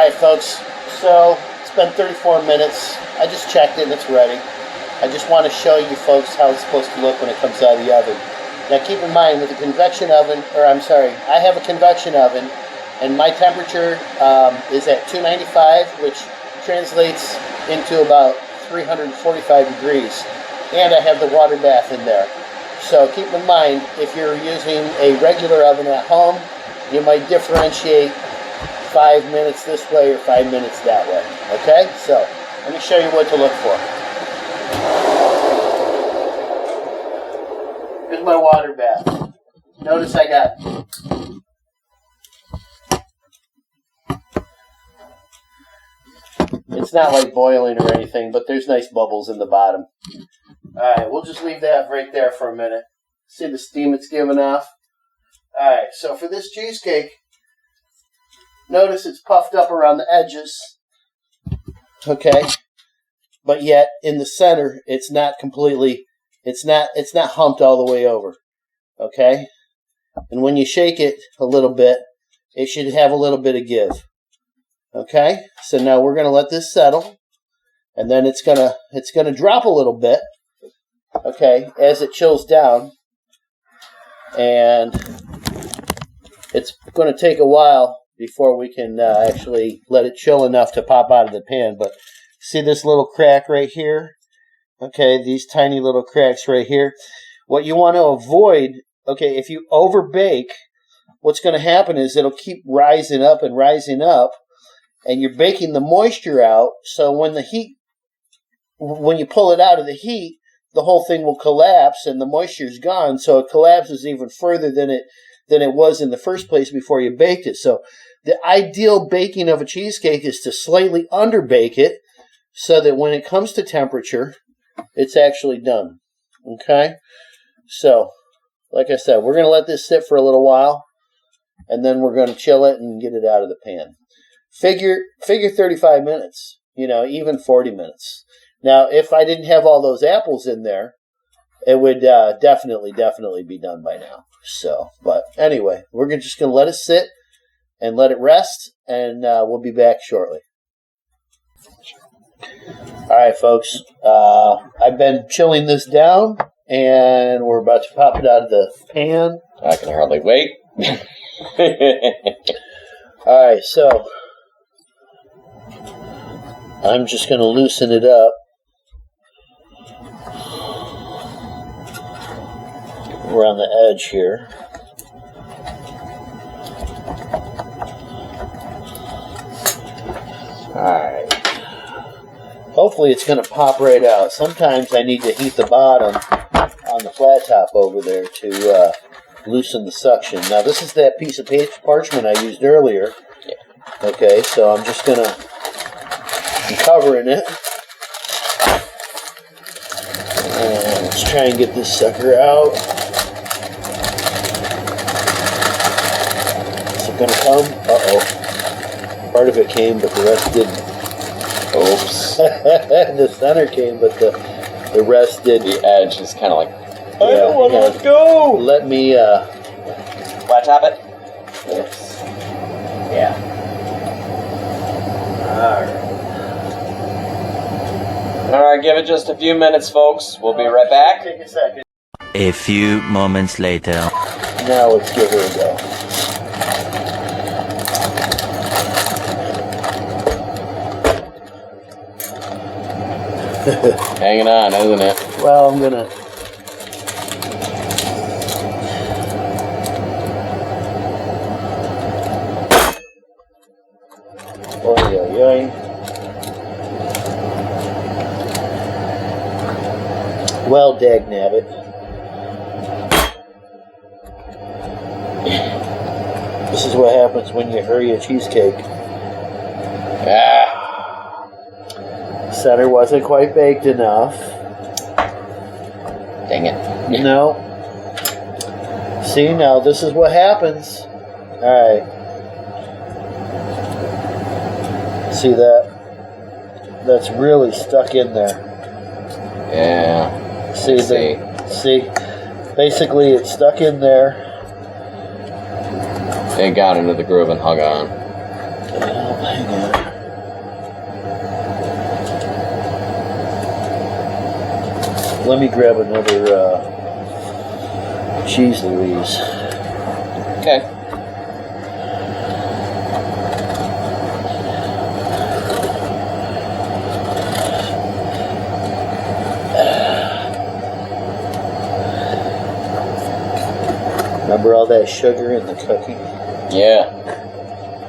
Alright folks, so it's been 34 minutes. I just checked it and it's ready. I just want to show you folks how it's supposed to look when it comes out of the oven. Now keep in mind with a convection oven, I have a convection oven and my temperature is at 295, which translates into about 345 degrees. And I have the water bath in there. So keep in mind, if you're using a regular oven at home, you might differentiate 5 minutes this way or 5 minutes that way. Okay? So, let me show you what to look for. Here's my water bath. Notice I got it's not like boiling or anything, but there's nice bubbles in the bottom. Alright, we'll just leave that right there for a minute. See the steam it's giving off? Alright, so for this cheesecake, notice it's puffed up around the edges. Okay? But yet, in the center, it's not completely, it's not humped all the way over. Okay? And when you shake it a little bit, it should have a little bit of give. Okay? So now we're going to let this settle. And then it's gonna drop a little bit. Okay, as it chills down, and it's going to take a while before we can actually let it chill enough to pop out of the pan. But see this little crack right here? Okay, these tiny little cracks right here. What you want to avoid, okay, if you over bake, what's going to happen is it'll keep rising up, and you're baking the moisture out. So when you pull it out of the heat, the whole thing will collapse and the moisture's gone, so it collapses even further than it was in the first place before you baked it. So the ideal baking of a cheesecake is to slightly underbake it so that when it comes to temperature, it's actually done. Okay? So, like I said, we're going to let this sit for a little while, and then we're going to chill it and get it out of the pan. Figure 35 minutes, even 40 minutes. Now, if I didn't have all those apples in there, it would definitely be done by now. So, but anyway, we're just going to let it sit and let it rest, and we'll be back shortly. All right, folks. I've been chilling this down, and we're about to pop it out of the pan. I can hardly wait. All right, so I'm just going to loosen it up. We're on the edge here. Alright. Hopefully it's going to pop right out. Sometimes I need to heat the bottom on the flat top over there to loosen the suction. Now this is that piece of parchment I used earlier. Okay, so I'm just going to be covering it. And let's try and get this sucker out. Gonna come? Uh-oh. Part of it came, but the rest didn't. Oops. The center came, but the rest didn't. The edge is kind of like, I don't want to let go! Let me, flat top it? Yes. Yeah. Alright, give it just a few minutes, folks. We'll be right back. Take a second. A few moments later. Now let's give her a go. Hanging on, isn't it? Well, I'm gonna. Oy, oy, oy. Well, dagnabbit. This is what happens when you hurry a cheesecake. Ah. Center wasn't quite baked enough. Dang it. No. See, now this is what happens. Alright. See that? That's really stuck in there. Yeah. See? Basically, it's stuck in there. It got into the groove and hung on. Oh, hang on. let me grab another cheese Louise. Okay. Remember all that sugar in the cookie? Yeah.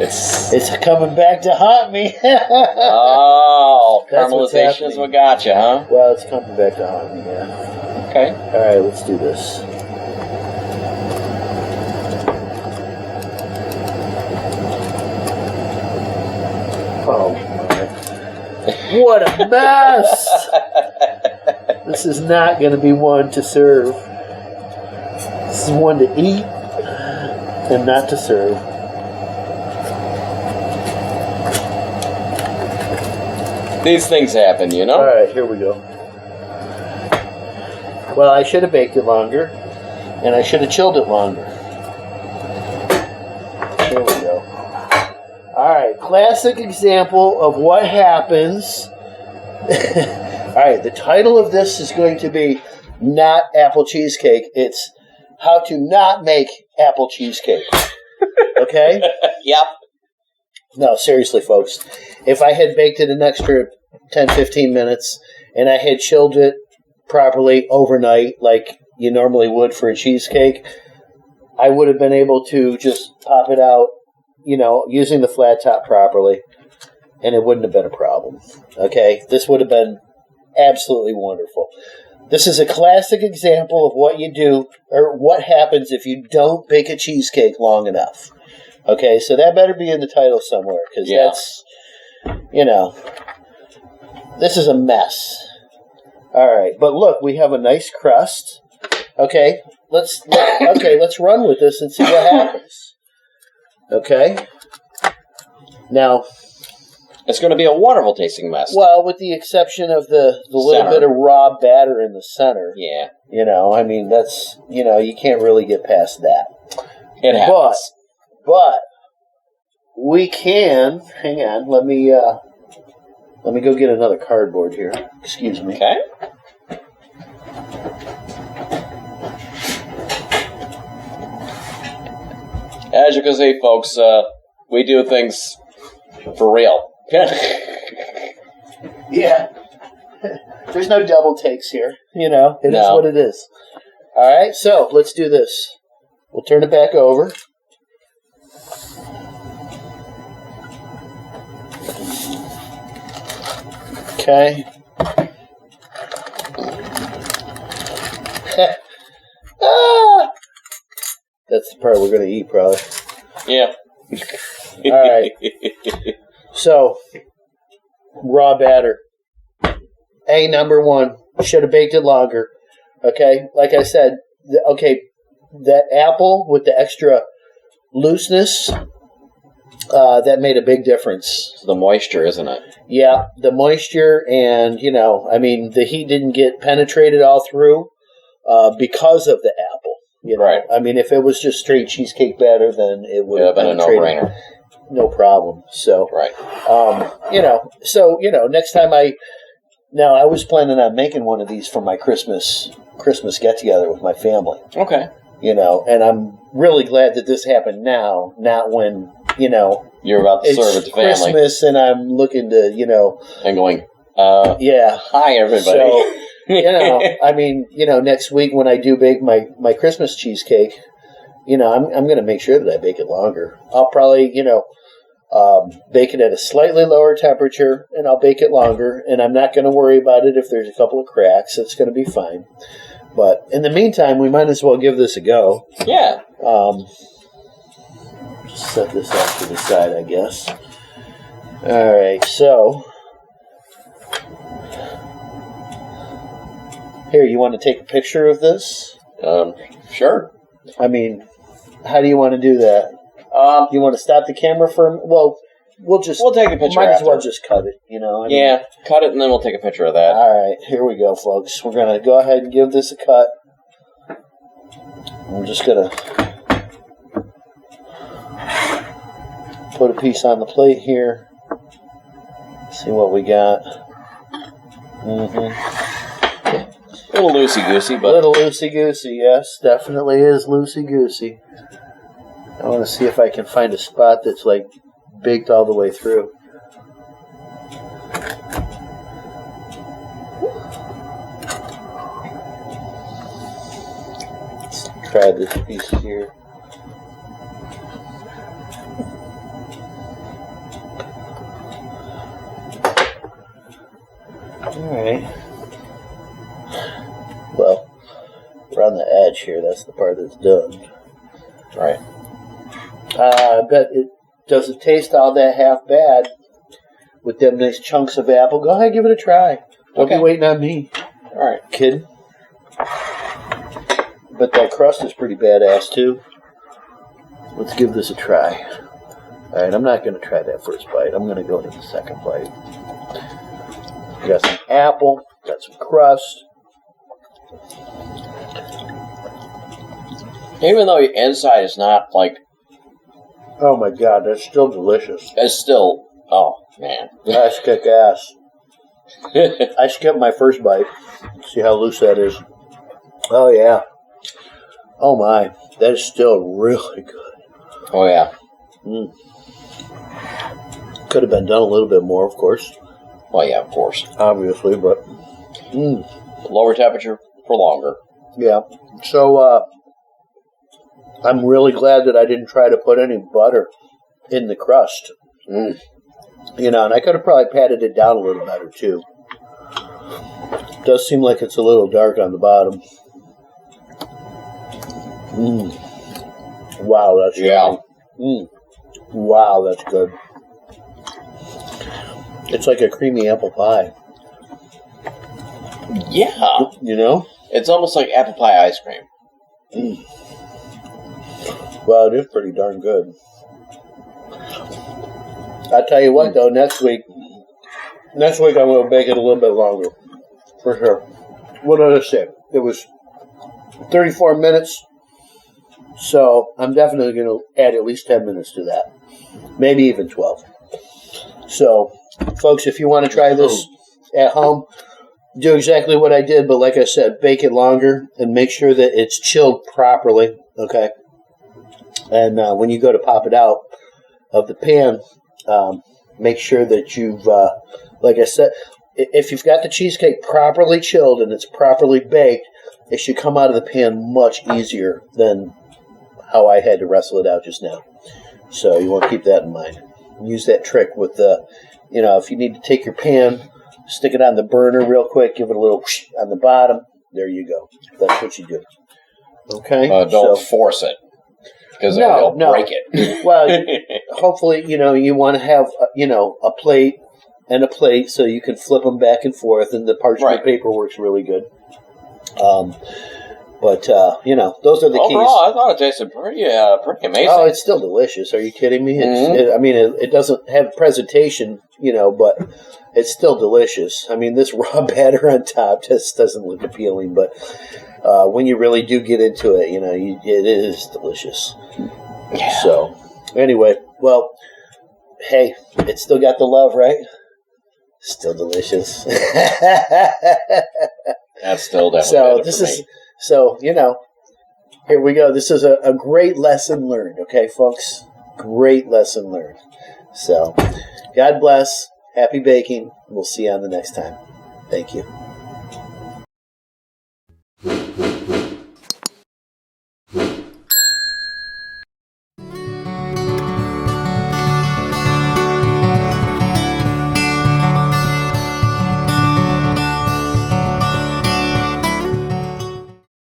It's coming back to haunt me. Oh, That's what's caramelization is happening. what got you, huh? Well, it's coming back to haunt me, yeah. Okay. All right, let's do this. Oh, my. What a mess! This is not going to be one to serve. This is one to eat and not to serve. These things happen, you know? All right, here we go. Well, I should have baked it longer, and I should have chilled it longer. There we go. All right, classic example of what happens. All right, the title of this is going to be not apple cheesecake. It's how to not make apple cheesecake. Okay? Yep. No, seriously, folks. If I had baked it an extra 10, 15 minutes and I had chilled it properly overnight like you normally would for a cheesecake, I would have been able to just pop it out, using the flat top properly, and it wouldn't have been a problem. Okay? This would have been absolutely wonderful. This is a classic example of what you do, or what happens if you don't bake a cheesecake long enough. Okay, so that better be in the title somewhere, because that's, this is a mess. All right, but look, we have a nice crust. Okay, let's run with this and see what happens. Okay, now It's going to be a wonderful tasting mess. well, with the exception of the little Center. bit of raw batter in the center. Yeah. That's you can't really get past that. It happens. But we can. Hang on. Let me go get another cardboard here. Excuse me. Okay. As you can see, folks, we do things for real. Yeah. There's no double takes here. It is No. what it is. All right. So let's do this. We'll turn it back over. Okay. Ah! That's the part we're going to eat, probably. Yeah. All right. So, raw batter. Number one. Should have baked it longer. Okay? Like I said, that apple with the extra looseness, that made a big difference. The moisture, isn't it? Yeah, the moisture and, the heat didn't get penetrated all through because of the apple. Right. If it was just straight cheesecake batter, then it would have been a penetrated. No problem. So, Right. next time I was planning on making one of these for my Christmas get-together with my family. Okay. And I'm really glad that this happened now, not when, You're about to serve it to family. It's Christmas and I'm looking to, And going, yeah. hi, everybody. So, next week when I do bake my Christmas cheesecake, I'm going to make sure that I bake it longer. I'll probably, bake it at a slightly lower temperature, and I'll bake it longer, and I'm not going to worry about it if there's a couple of cracks. It's going to be fine. But in the meantime, we might as well give this a go. Yeah. Just set this off to the side, I guess. All right, so here, you want to take a picture of this? Sure. How do you want to do that? You want to stop the camera for? Well, we'll take a picture. Might as well after. just cut it. Yeah, cut it and then we'll take a picture of that. All right, here we go, folks. We're gonna go ahead and give this a cut. We're just gonna put a piece on the plate here. See what we got. little loosey-goosey, A but... little loosey-goosey, yes. Definitely is loosey-goosey. I want to see if I can find a spot that's, like, baked all the way through. Let's try this piece here. Alright. Well, around the edge here, that's the part that's done. Right. I bet it doesn't taste all that half bad with them nice chunks of apple. Go ahead, give it a try. Don't be waiting on me. Alright. Kid. But that crust is pretty badass, too. Let's give this a try. Alright, I'm not going to try that first bite. I'm going to go to the second bite. Got some apple, got some crust. Even though the inside is not, like... Oh my god, that's still delicious. It's still... Oh, man. That's kick ass. I skipped my first bite. See how loose that is. Oh yeah. Oh my, that is still really good. Oh yeah. Could have been done a little bit more, of course. Well, yeah, of course. Obviously, but... Lower temperature for longer. Yeah. So, I'm really glad that I didn't try to put any butter in the crust. You know, and I could have probably patted it down a little better, too. It does seem like it's a little dark on the bottom. Wow, that's good. Wow, that's good. It's like a creamy apple pie. Yeah. You know? It's almost like apple pie ice cream. Well, it is pretty darn good. I'll tell you what, though, next week I'm going to bake it a little bit longer. For sure. What did I say? It was 34 minutes. So I'm definitely going to add at least 10 minutes to that. Maybe even 12. So, folks, if you want to try this at home, do exactly what I did. But like I said, bake it longer and make sure that it's chilled properly. Okay? And when you go to pop it out of the pan, make sure that you've, like I said, if you've got the cheesecake properly chilled and it's properly baked, it should come out of the pan much easier than how I had to wrestle it out just now. So you want to keep that in mind. Use that trick with the, if you need to take your pan, stick it on the burner real quick, give it a little whoosh on the bottom. There you go. That's what you do. Okay? Don't force it. Because it'll break it. Well, hopefully, you want to have, a plate and a plate so you can flip them back and forth, and the parchment paper works really good. But those are the keys. Overall, I thought it tasted pretty amazing. Oh, it's still delicious. Are you kidding me? It doesn't have presentation, but it's still delicious. I mean, this raw batter on top just doesn't look appealing, but when you really do get into it, it is delicious. Yeah. So, anyway, well, hey, it's still got the love, right? Still delicious. That's still definitely here we go. This is a great lesson learned, okay, folks? Great lesson learned. So, God bless. Happy baking. We'll see you on the next time. Thank you.